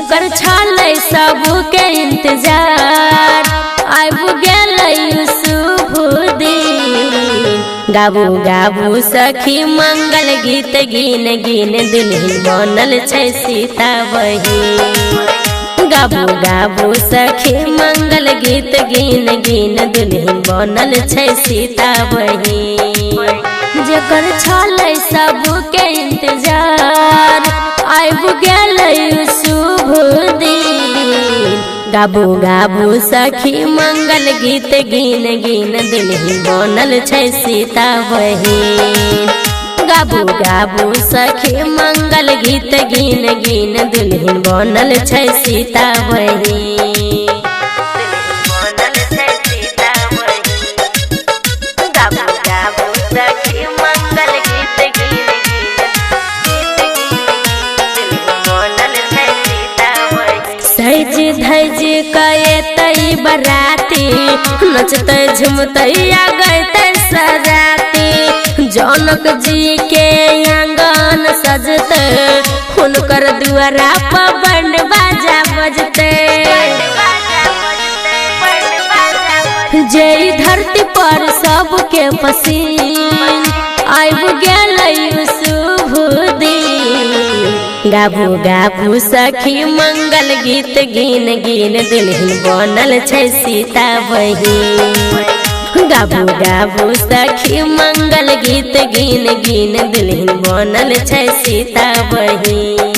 जकर छाले सबके इंतजार आबू गेलै शुभ दिन। गाबू गाबू सखी मंगल गीत गिन गिन दुल्हन बनल छै सीता बहिन। गाबू गाबू सखी मंगल गीत गिन गिन दुल्हन बनल छै सीता बहिन। जकर छाले सबके इंतजार आबू गेलै शुभ दिन। गाबू गाबू सखी मंगल गीत गिन गिन दुल्हन बनल छै सीता बहिन। गाबू गाबू सखी मंगल गीत गिन गिन दुल्हन बनल छै सीता बहिन। सज धज कए तई बराती नचते झुमते आ गए सराती। जनक जी के आंगन सजते हुनकर दुआरा पर बंड बाजा बजते। जय धरती पर सबके पसीन आबू गेलै शुभ दिन। गाबू गाबू सखी मंगल गीत गिन गिन दुल्हन बनल छै सीता बहिन। गाबू गाबू सखी मंगल गीत गिन गिन दुल्हन बनल छै सीता बहिन।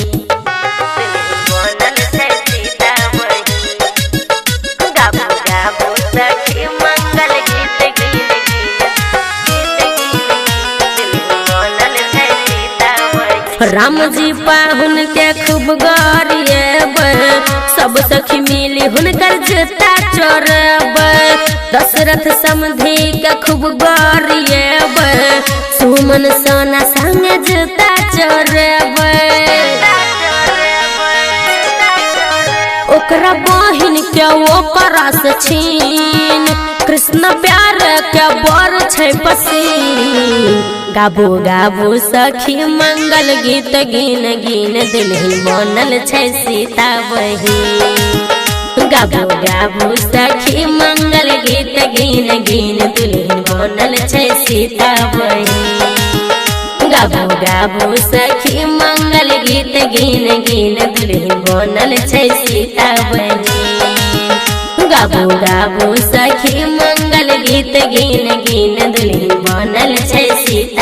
राम जी पाहुन के खूब गरिएब सब सखी मिली हुनकर जूता चोरब। दशरथ समधी के खूब गरिएब सुमन सोना संग जूता चोरब। ओकरा बहिन के ओकरा से छीन कृष्ण प्यार के बर छै पसीन। गाबू गाबू सखी मंगल गीत गिन गिन दुल्हन बनल छै सीता बहिन। गाबू गाबू सखी मंगल गीत गिन गिन दुल्हन बनल छै सीता बहिन। गाबू गाबू सखी मंगल गीत गिन गिन दुल्हन बनल छै सीता बहिन। गाबू गाबू सखी मंगल गीत गिन गिन दुल्हन बनल छै सीता।